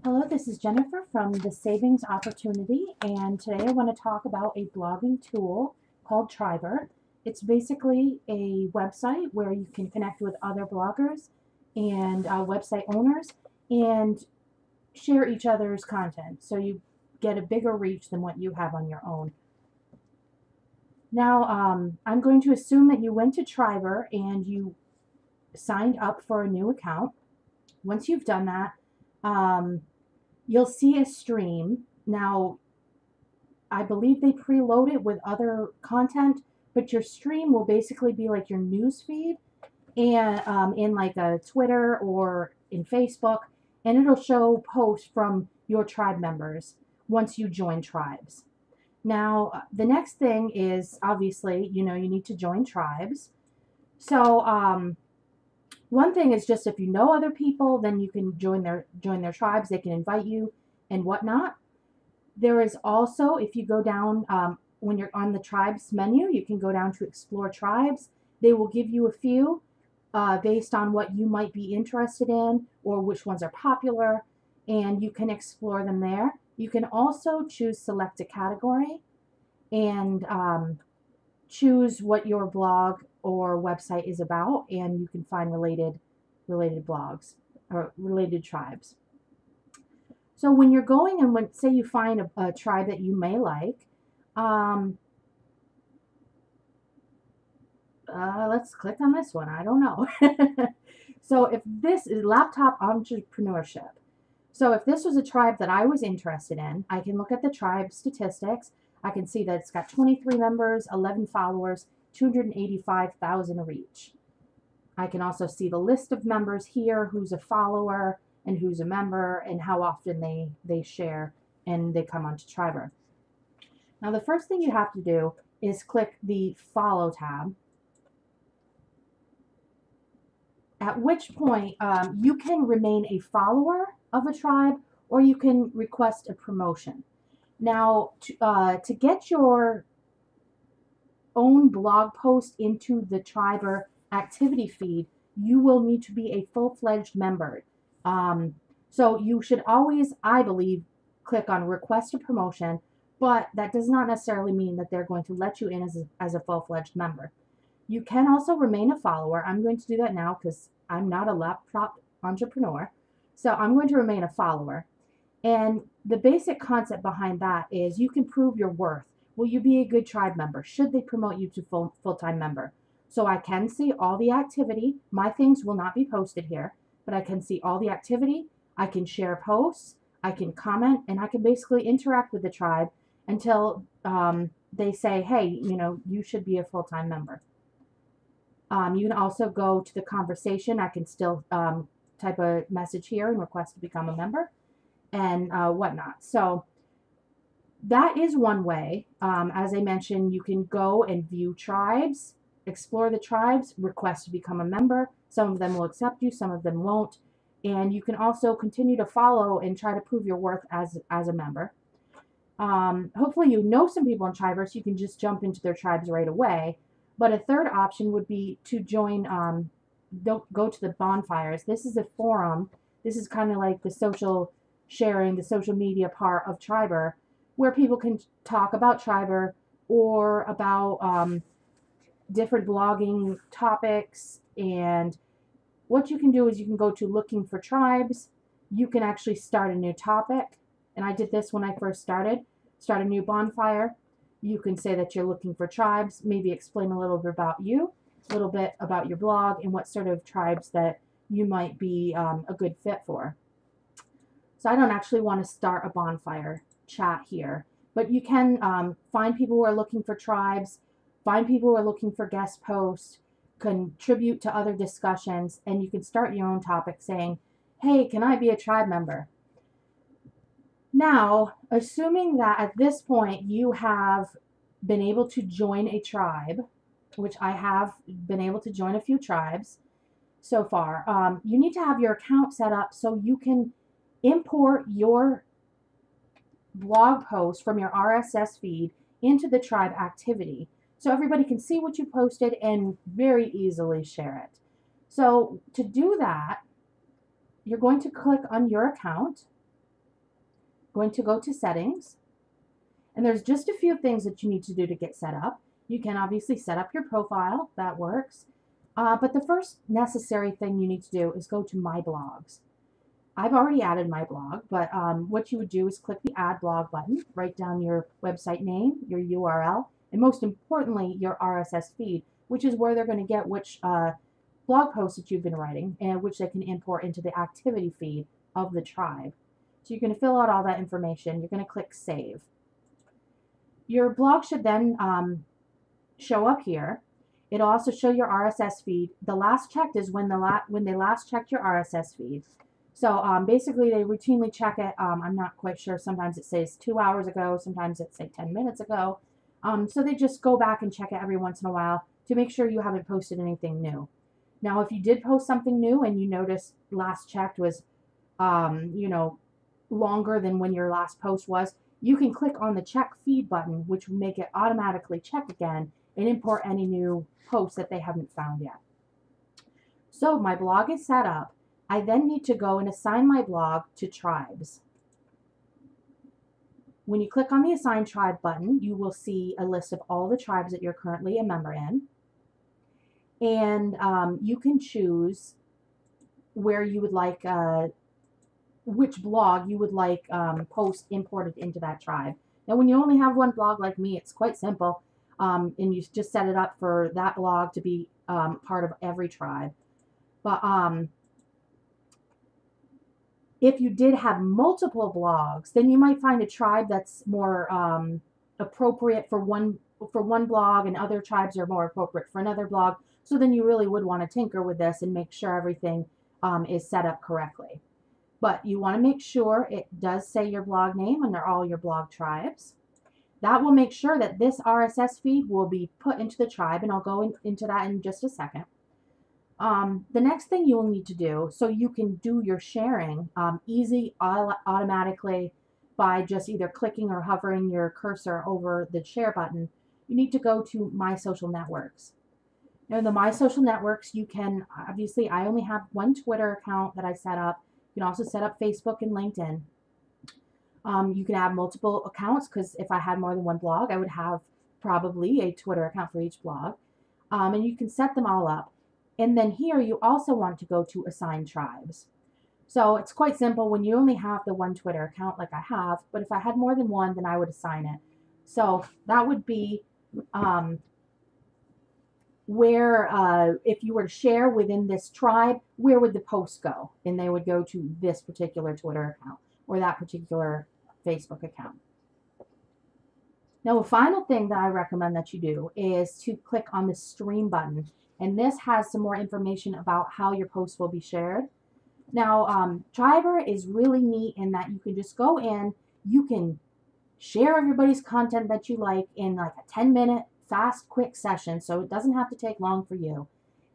Hello, this is Jennifer from the Savings Opportunity, and today I want to talk about a blogging tool called Triberr. It's basically a website where you can connect with other bloggers and website owners and share each other's content, so you get a bigger reach than what you have on your own. Now, I'm going to assume that you went to Triberr and you signed up for a new account. Once you've done that, you'll see a stream. Now, I believe they preload it with other content, but your stream will basically be like your news feed and in like a Twitter or in Facebook, and it'll show posts from your tribe members once you join tribes. Now, the next thing is obviously, you need to join tribes. So, one thing is just if you know other people, then you can join their tribes. They can invite you and whatnot. There is also, if you go down, when you're on the tribes menu, you can go down to explore tribes. They will give you a few based on what you might be interested in or which ones are popular, and you can explore them there. You can also choose select a category and choose what your blog or website is about, and you can find related blogs or related tribes. So when you're going and say you find a tribe that you may like, let's click on this one. I don't know. So if this is laptop entrepreneurship. So if this was a tribe that I was interested in, I can look at the tribe statistics. I can see that it's got 23 members, 11 followers, 285,000 reach. I can also see the list of members here, who's a follower and who's a member, and how often they share and they come onto Triberr. Now the first thing you have to do is click the follow tab, at which point you can remain a follower of a tribe or you can request a promotion. Now, to get your own blog post into the Triberr activity feed, you will need to be a full-fledged member. So you should always, I believe, click on request a promotion, but that does not necessarily mean that they're going to let you in as a full-fledged member. You can also remain a follower. I'm going to do that now because I'm not a laptop entrepreneur. So I'm going to remain a follower. And the basic concept behind that is you can prove your worth. Will you be a good tribe member? Should they promote you to full-time member? So I can see all the activity. My things will not be posted here, but I can see all the activity. I can share posts. I can comment, and I can basically interact with the tribe until they say, hey, you should be a full-time member. You can also go to the conversation. I can still type a message here and request to become a member and whatnot. So that is one way. As I mentioned, you can go and view tribes, explore the tribes, request to become a member. Some of them will accept you, some of them won't. And you can also continue to follow and try to prove your worth as a member. Hopefully you know some people in Triberr, so you can just jump into their tribes right away. But a third option would be to join, go to the bonfires. This is a forum. This is kind of like the social sharing, the social media part of Triberr, where people can talk about Triberr or about different blogging topics. And what you can do is you can go to looking for tribes. You can actually start a new topic. And I did this when I first started. Start a new bonfire. You can say that you're looking for tribes, maybe explain a little bit about you, a little bit about your blog, and what sort of tribes that you might be a good fit for. So I don't actually want to start a bonfire chat here, but you can find people who are looking for tribes, find people who are looking for guest posts, contribute to other discussions, and you can start your own topic saying, hey, can I be a tribe member? Now, assuming that at this point you have been able to join a tribe, which I have been able to join a few tribes so far, you need to have your account set up so you can import your blog post from your RSS feed into the tribe activity so everybody can see what you posted and very easily share it. So to do that, you're going to click on your account. going to go to settings, and there's just a few things that you need to do to get set up. You can obviously set up your profile, that works. But the first necessary thing you need to do is go to My Blogs. I've already added my blog, but what you would do is click the Add Blog button, write down your website name, your URL, and most importantly, your RSS feed, which is where they're going to get which blog posts that you've been writing and which they can import into the activity feed of the tribe. So you're going to fill out all that information. You're going to click Save. Your blog should then show up here. It'll also show your RSS feed. The last checked is when they last checked your RSS feed. So basically, they routinely check it. I'm not quite sure. Sometimes it says 2 hours ago. Sometimes it's say 10 minutes ago. So they just go back and check it every once in a while to make sure you haven't posted anything new. Now, if you did post something new and you noticed last checked was, longer than when your last post was, you can click on the check feed button, which will make it automatically check again and import any new posts that they haven't found yet. So my blog is set up. I then need to go and assign my blog to tribes. When you click on the Assign Tribe button, you will see a list of all the tribes that you're currently a member in. And you can choose where you would like, which blog you would like post imported into that tribe. Now, when you only have one blog like me, it's quite simple. And you just set it up for that blog to be part of every tribe. But if you did have multiple blogs, then you might find a tribe that's more appropriate for one blog, and other tribes are more appropriate for another blog. So then you really would want to tinker with this and make sure everything is set up correctly. But you want to make sure it does say your blog name under all your blog tribes. That will make sure that this RSS feed will be put into the tribe, and I'll go into that in just a second. The next thing you will need to do, so you can do your sharing easy automatically by just either clicking or hovering your cursor over the share button, you need to go to My Social Networks. Now, the My Social Networks, you can, obviously, I only have one Twitter account that I set up. You can also set up Facebook and LinkedIn. You can have multiple accounts, because if I had more than one blog, I would have probably a Twitter account for each blog. And you can set them all up. And then here you also want to go to Assign Tribes. So it's quite simple when you only have the one Twitter account like I have, but if I had more than one, then I would assign it. So that would be where, if you were to share within this tribe, where would the post go? And they would go to this particular Twitter account or that particular Facebook account. Now, the final thing that I recommend that you do is to click on the Stream button. And this has some more information about how your posts will be shared. Now, Triberr is really neat in that you can just go in, you can share everybody's content that you like in like a 10-minute, fast, quick session, so it doesn't have to take long for you.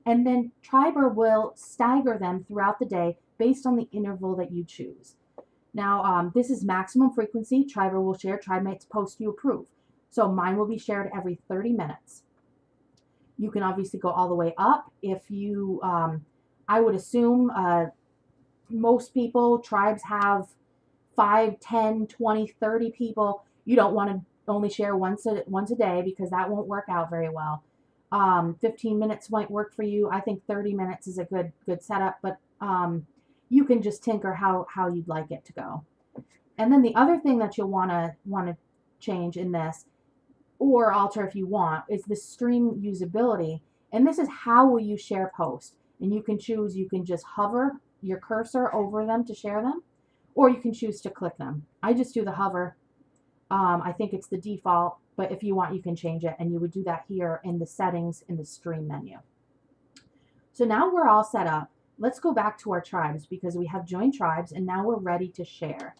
And then Triberr will stagger them throughout the day based on the interval that you choose. Now, this is maximum frequency. Triberr will share TribeMate's post you approve. So mine will be shared every 30 minutes. You can obviously go all the way up. If you, I would assume most people, tribes have 5, 10, 20, 30 people. You don't want to only share once a day, because that won't work out very well. 15 minutes might work for you. I think 30 minutes is a good setup, but you can just tinker how you'd like it to go. And then the other thing that you'll want to change in this, or alter if you want, is the stream usability. And this is how will you share posts. And you can choose, you can just hover your cursor over them to share them, or you can choose to click them. I just do the hover. I think it's the default, but if you want, you can change it, and you would do that here in the settings in the stream menu. So now we're all set up. Let's go back to our tribes, because we have joined tribes, and now we're ready to share.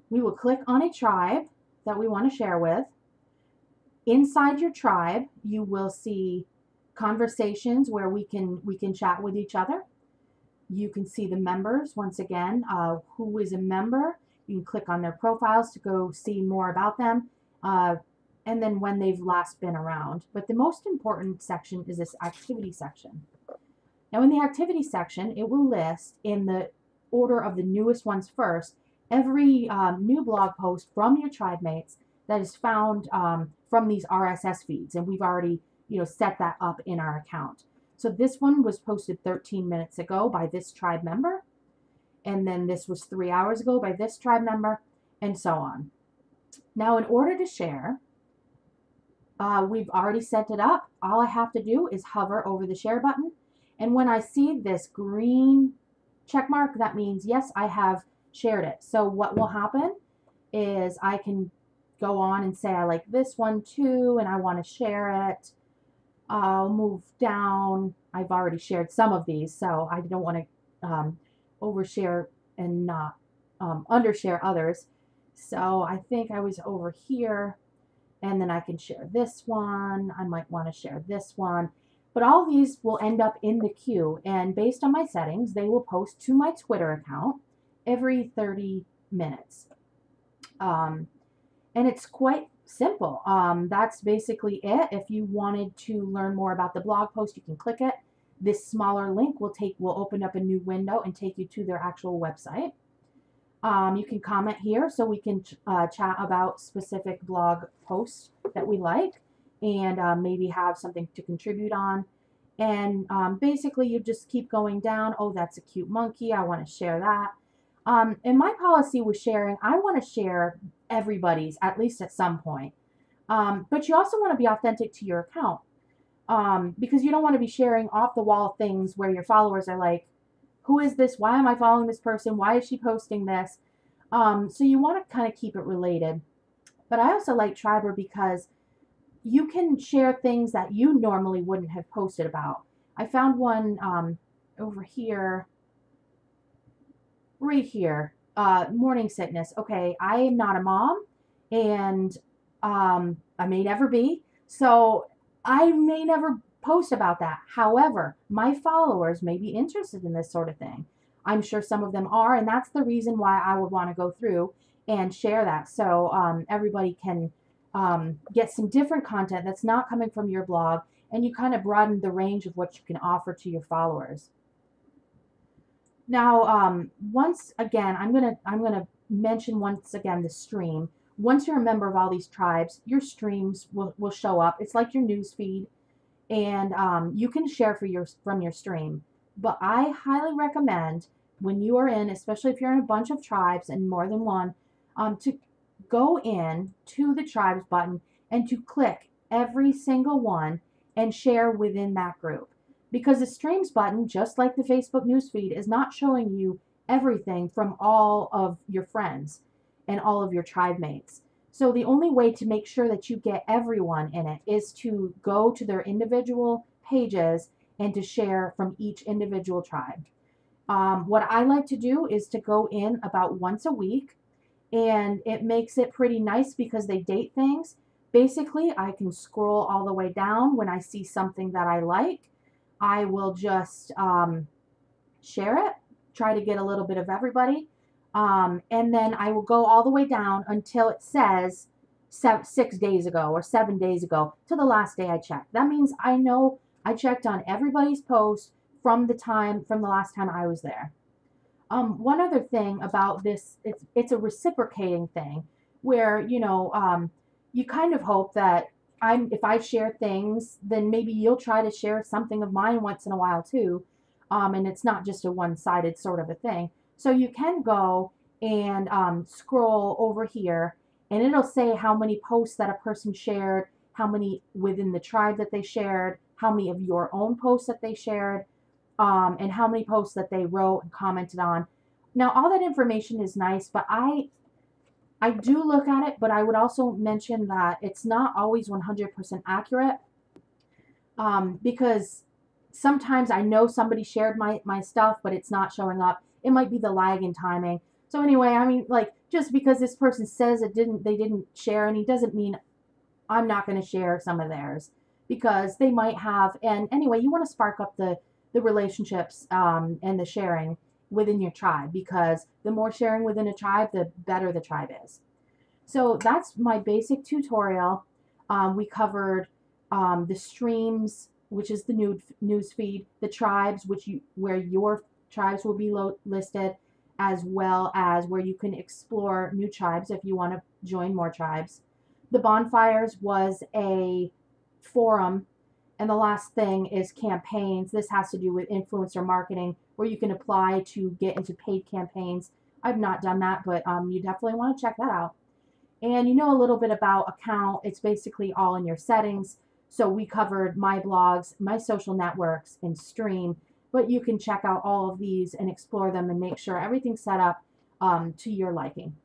We will click on a tribe that we want to share with. Inside your tribe, you will see conversations where we can chat with each other. You can see the members, once again, who is a member. You can click on their profiles to go see more about them, and then when they've last been around. But the most important section is this activity section. Now, in the activity section, it will list in the order of the newest ones first, every new blog post from your tribe mates that is found from these RSS feeds, and we've already set that up in our account. So this one was posted 13 minutes ago by this tribe member, and then this was 3 hours ago by this tribe member, and so on. Now, in order to share, we've already set it up. All I have to do is hover over the share button, and when I see this green check mark, that means yes, I have shared it. So what will happen is I can go on and say I like this one too, and I want to share it. I'll move down. I've already shared some of these, so I don't want to overshare and not undershare others. So I think I was over here, and then I can share this one. I might want to share this one. But all these will end up in the queue, and based on my settings, they will post to my Twitter account every 30 minutes. And it's quite simple. That's basically it. If you wanted to learn more about the blog post, you can click it. This smaller link will open up a new window and take you to their actual website. You can comment here so we can chat about specific blog posts that we like, and maybe have something to contribute on. And basically you just keep going down. Oh, that's a cute monkey. I want to share that. And my policy with sharing, I want to share everybody's at least at some point. But you also want to be authentic to your account, because you don't want to be sharing off the wall things where your followers are like, who is this? Why am I following this person? Why is she posting this? So you want to kind of keep it related. But I also like Triberr because you can share things that you normally wouldn't have posted about. I found one over here, right here, morning sickness. Okay, I am not a mom, and I may never be, so I may never post about that. However, my followers may be interested in this sort of thing. I'm sure some of them are, and that's the reason why I would want to go through and share that, so everybody can get some different content that's not coming from your blog, and you kind of broaden the range of what you can offer to your followers. Now, once again, I'm gonna mention once again the stream. Once you're a member of all these tribes, your streams will show up. It's like your news feed, and you can share from your stream. But I highly recommend, when you are in, especially if you're in a bunch of tribes and more than one, to go in to the tribes button and to click every single one and share within that group. Because the streams button, just like the Facebook newsfeed, is not showing you everything from all of your friends and all of your tribe mates. So the only way to make sure that you get everyone in it is to go to their individual pages and to share from each individual tribe. What I like to do is to go in about once a week, and it makes it pretty nice because they date things. Basically, I can scroll all the way down. When I see something that I like, I will just share it, try to get a little bit of everybody, and then I will go all the way down until it says 6 days ago or 7 days ago to the last day I checked. That means I know I checked on everybody's post from the last time I was there. One other thing about this, it's a reciprocating thing where, you kind of hope that if I share things, then maybe you'll try to share something of mine once in a while too. And it's not just a one-sided sort of a thing. So you can go and scroll over here, and it'll say how many posts that a person shared, how many within the tribe that they shared, how many of your own posts that they shared, and how many posts that they wrote and commented on. Now, all that information is nice, but I do look at it, but I would also mention that it's not always 100% accurate, because sometimes I know somebody shared my stuff, but it's not showing up. It might be the lag in timing. So anyway, I mean, like, just because this person says they didn't share any doesn't mean I'm not going to share some of theirs, because they might have. And anyway, you want to spark up the relationships and the sharing within your tribe, because the more sharing within a tribe, the better the tribe is. So that's my basic tutorial. We covered the streams, which is the news feed, the tribes, where your tribes will be listed, as well as where you can explore new tribes if you want to join more tribes. The bonfires was a forum. And the last thing is campaigns. This has to do with influencer marketing where you can apply to get into paid campaigns. I've not done that, but you definitely want to check that out. And you know a little bit about account. It's basically all in your settings. So we covered my blogs, my social networks, and stream. But you can check out all of these and explore them and make sure everything's set up to your liking.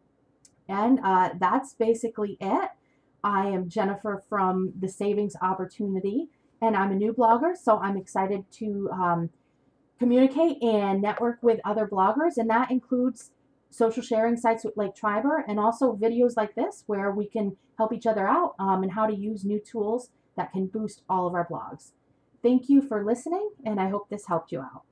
And that's basically it. I am Jennifer from The Savings Opportunity, and I'm a new blogger, so I'm excited to communicate and network with other bloggers, and that includes social sharing sites like Triberr and also videos like this where we can help each other out and how to use new tools that can boost all of our blogs. Thank you for listening, and I hope this helped you out.